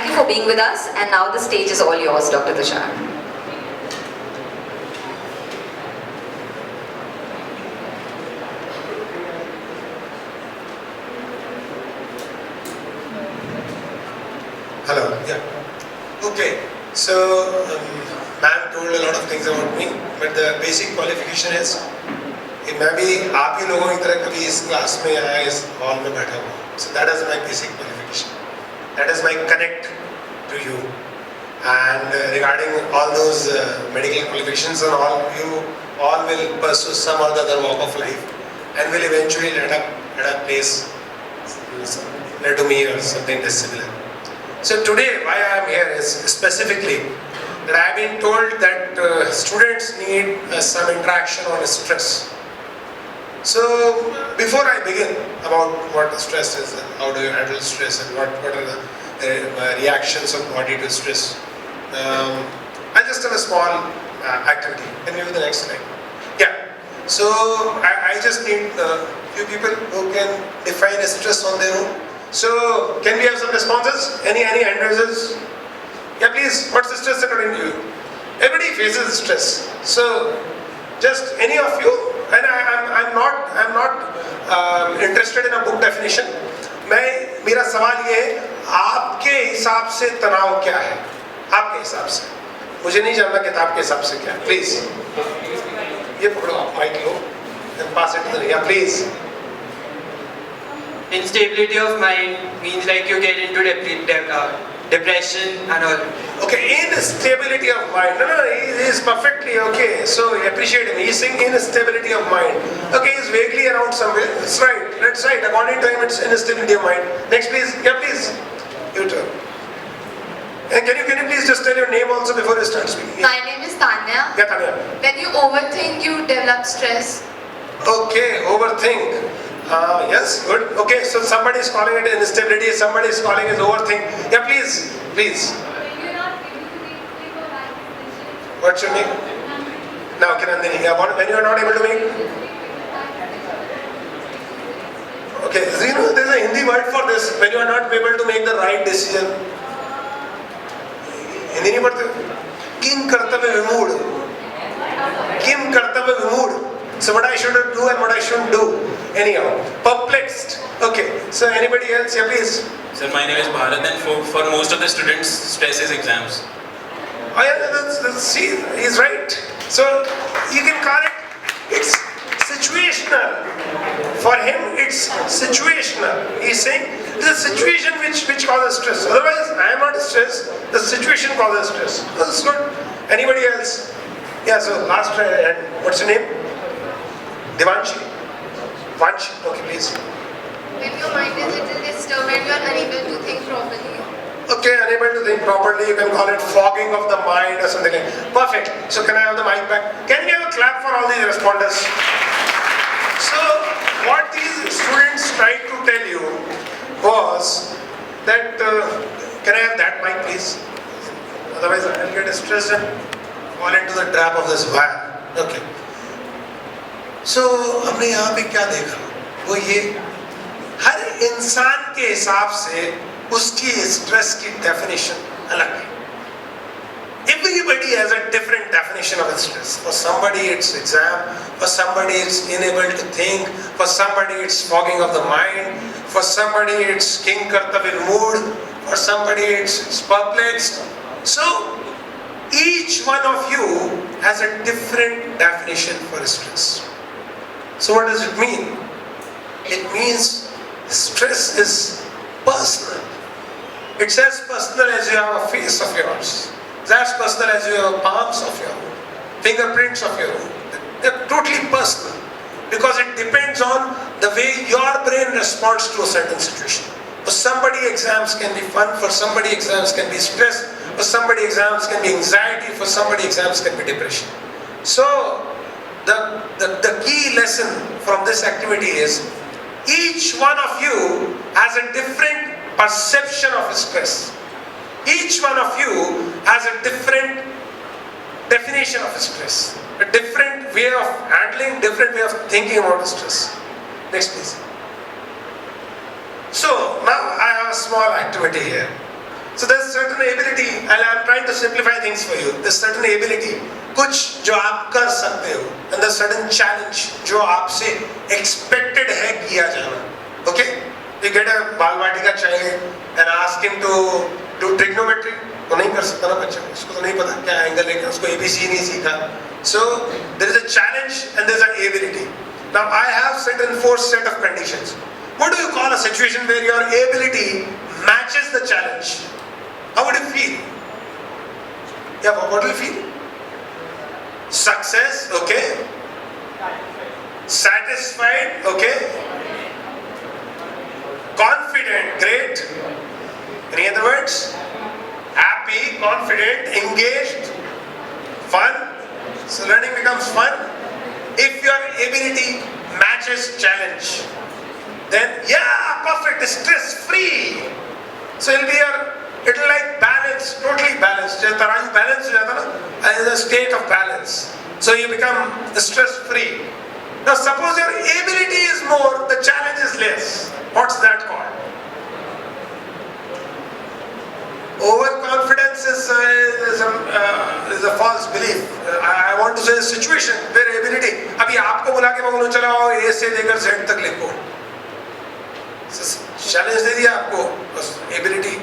Thank you for being with us, and now the stage is all yours, Dr. Tushar. Hello, yeah. Okay, so ma'am told a lot of things about me, but the basic qualification is कि मैं भी आप ही लोगों की तरह कभी इस class में आया, इस हॉल में बैठा हुआ. So that is my basic qualification. That is my connect to you. And regarding all those medical qualifications and all, you all will pursue some or the other walk of life and will eventually end up at a place near to me or something similar. So today, why I am here is specifically that I have been told that students need some interaction on stress. So before I begin about what stress is and how do you handle stress and what are the reactions of body to stress, I just have a small activity. Can you do the next slide? Yeah. So I just need a few people who can define stress on their own. So can we have some responses? Any hand raises? Yeah, please. What's the stress according to you? Everybody faces stress. So just any of you. And I'm not interested in a book definition. मेरा सवाल ये है, आपके हिसाब से तनाव क्या है? आपके हिसाब से. मुझे नहीं जानना किताब के हिसाब से क्या है. Please. ये पकड़ो आप माइक लो. Then pass it to the yeah, please. Instability of mind means like you get into depression and all. Okay, instability of mind. No, he is perfectly okay. So appreciate him. He's saying instability of mind. Okay, he's vaguely around somewhere. That's right. That's right. According to him, it's instability of mind. Next, please. Yeah, please. You turn. And can you please just tell your name also before you start speaking? Yeah. My name is Tanya. Yeah, Tanya. When you overthink, you develop stress. Okay, overthink. Yes, good. Okay, so somebody is calling it instability, somebody is calling it overthink. Yeah, please, please. What's your name? Now, Kinandini. Yeah, when you are not able to make? Okay, so you know, there's a Hindi word for this. When you are not able to make the right decision. Hindi नहीं पढ़ते? किम कर्तव्य विमूढ़. किम कर्तव्य विमूढ़. So what I should do and what I shouldn't do. Anyhow, perplexed. Okay, so anybody else? Yeah, please. Sir, my name is Bharat, and for most of the students, stress is exams. Oh yeah, see, he's right. So you can call it, it's situational. For him, it's situational. He's saying it's a situation which causes stress. Otherwise, I am not stressed. The situation causes stress. That's good. Anybody else? Yeah, so last try. And what's your name? Devanshi. Vanshi. Okay, please. When your mind is a little disturbed and you are unable to think properly. Okay, unable to think properly, you can call it fogging of the mind or something like that. Perfect. So can I have the mic back? Can we have a clap for all these responders? So what these students tried to tell you was that, can I have that mic please? Otherwise I will get stressed and fall into the trap of this wire. Okay. So हमने यहाँ पे क्या देखा? वो ये हर इंसान के हिसाब से उसकी स्ट्रेस की डेफिनेशन अलग है. Everybody has a different definition of stress. For somebody it's exam, for somebody it's unable to think, for somebody it's fogging of the mind, for somebody it's king kartavir mood, for somebody it's perplexed. So each one of you has a different definition for stress. So what does it mean? It means stress is personal. It's as personal as you have a face of yours. It's as personal as you have palms of your own, fingerprints of your own. They're totally personal because it depends on the way your brain responds to a certain situation. For somebody exams can be fun, for somebody exams can be stress, for somebody exams can be anxiety, for somebody exams can be depression. So the key lesson from this activity is each one of you has a different perception of stress. Each one of you has a different definition of stress, a different way of handling, different way of thinking about stress. Next please. So now I have a small activity here. So there's certain ability, and I'm trying to simplify things for you. There's certain ability, कुछ जो आप कर सकते हो, and there's certain challenge जो आपसे expected है किया जाना. Okay? You get a Balvatika child and ask him to do trigonometry. वो नहीं कर सकता ना बच्चा, उसको तो नहीं पता क्या एंगल है, उसको ABC नहीं सीखा. So there is a challenge and there is an ability. Now I have certain 4 set of conditions. What do you call a situation where your ability matches the challenge? How would you feel? Yeah, what do you feel? Success, okay. Satisfied, okay. Confident, great. Any other words? Happy, confident, engaged, fun. So learning becomes fun if your ability matches challenge. Then yeah, perfect, stress free. So it'll like balance, totally balanced. जब तराजू balance हो जाता ना, in a state of balance. So you become stress free. Now suppose your ability is more, the challenge is less. What's that called? Overconfidence is a false belief. I want to say a situation where ability. अभी आपको बुला के मैं बोलूँ चलो A से लेकर Z तक लिखो. चैलेंज दे दिया आपको, बस ability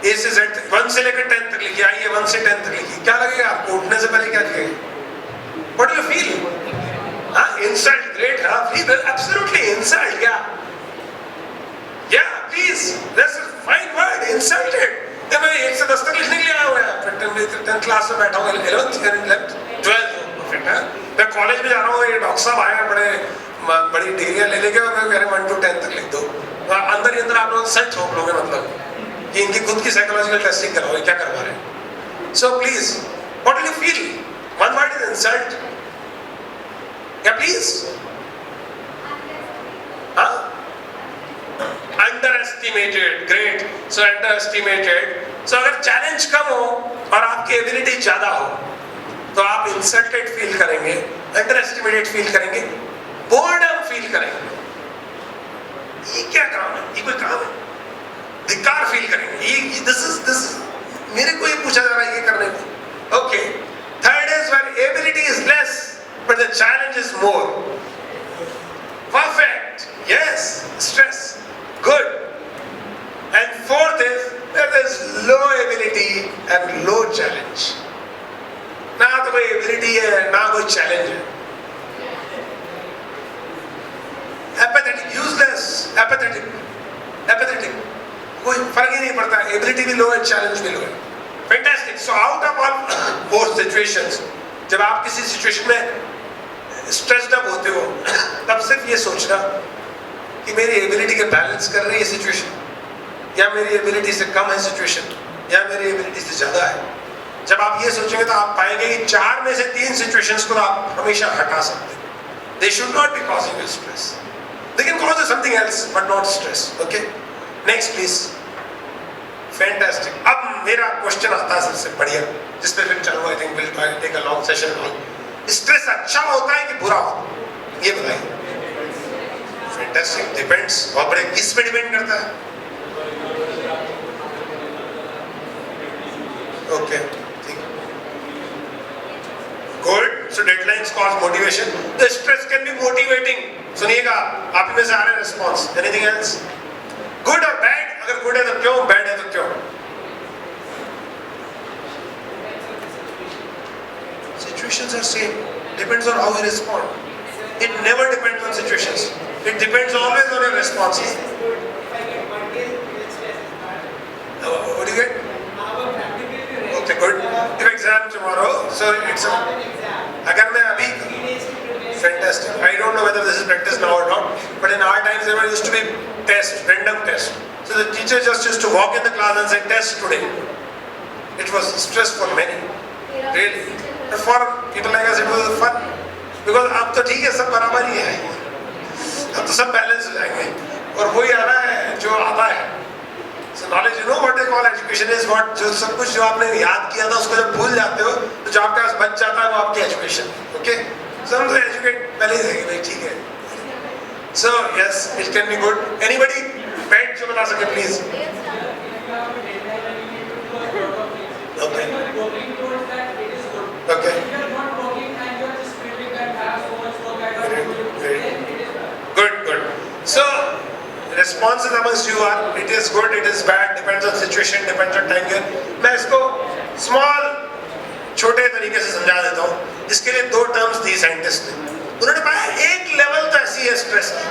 A से Z तक 1 से लेकर 10 तक लिखिए. आइए 1 से 10 तक लिखिए. क्या लगेगा आपको उठने से पहले क्या लिखेगा? What do you feel? हाँ, insult, great. हाँ, feel absolutely insult. Yeah, please. That's a fine word. Insulted. मैं 1 से 10 तक लिखने के लिए आया हुआ है. फिर 10th क्लास में बैठा हूँ, 11th, 12th, परफेक्ट है. मैं कॉलेज में जा रहा हूँ, ये डॉक्टर साहब आए हैं बड़ी डिग्रियाँ ले लेके और मैं कह रहे 1 to 10 तक लिख दो. अंदर ही अंदर आप लोग सच ठोक लोगे, मतलब कि इनकी खुद की साइकोलॉजिकल टेस्टिंग करवाओ, क्या करवा रहे हैं. So please, what do you feel? One word is insult. Yeah, please. Huh? Underestimated, great. So underestimated. So अगर challenge कम हो और आपकी ability ज़्यादा हो, तो आप insulted feel करेंगे, underestimated feel करेंगे, boredom feel करेंगे. ये क्या काम है? ये कोई काम है? धिक्कार feel करेंगे. ये this is मेरे को ये पूछा जा रहा है ये करने को. Okay. Third is where ability is less, but the challenge is more. Perfect. Yes. Stress. Good. And fourth is that there is low ability and low challenge. ना तो कोई ability है, ना कोई challenge है. Apathetic, useless, apathetic. कोई फर्क ही नहीं पड़ता. Ability भी low है, challenge भी low है. Fantastic. So out of all 4 situations, जब आप किसी situation में stressed up होते हो, तब सिर्फ ये सोचना कि मेरी एबिलिटी के बैलेंस कर रही है सिचुएशन, या मेरी एबिलिटी से कम है सिचुएशन, या मेरी एबिलिटी से ज़्यादा है. जब आप ये सोचेंगे तो आप पाएंगे कि 4 में से 3 सिचुएशंस को आप हमेशा हटा सकते हैं. They should not be causing you stress. They can cause you something else, but not stress. Okay? Next, please. Fantastic. अब मेरा क्वेश्चन आता है सबसे बढ़िया, जिस पे फिर चलो, I think we'll try to take a long session on. Stress अच्छा होता है कि बुरा होता है? ये बताइए. Fantastic. Depends. और बड़े किस पे डिपेंड करता है? Okay. Good. So deadlines cause motivation. The stress can be motivating. सुनिएगा, आप ही में से आ रहे response. Anything else? Good or bad? अगर good है तो क्यों? Bad है तो क्यों? Situations are same. Depends on how you respond. It never depends on situations. It depends always on your responses. What do you get? Okay, good. If exam tomorrow, so it's a. अगर मैं अभी. Fantastic. I don't know whether this is practice now or not, but in our times there used to be test, random test. So the teacher just used to walk in the class and say test today. It was stress for many. Really. But for people like us, it was fun. Because अब तो ठीक है, सब बराबर ही है. अब तो सब बैलेंस हो जाएंगे. और वही आ रहा है जो आता है. So knowledge, you know what they call education is what, जो सब कुछ जो आपने याद किया था उसको जब भूल जाते हो तो जो आपके पास बच जाता है वो आपकी education. Okay? So हम तो educate पहले ही रहेंगे भाई, ठीक है. So yes, it can be good. Anybody? Pet जो बता सके please. Okay. Okay. Good, good. So, responses amongst you are, it is good, it is bad, depends on situation, depends on time here. मैं इसको small, छोटे तरीके से समझा देता हूँ. इसके लिए 2 terms दी साइंटिस्ट ने. उन्होंने पाया एक लेवल तो ऐसी है स्ट्रेस की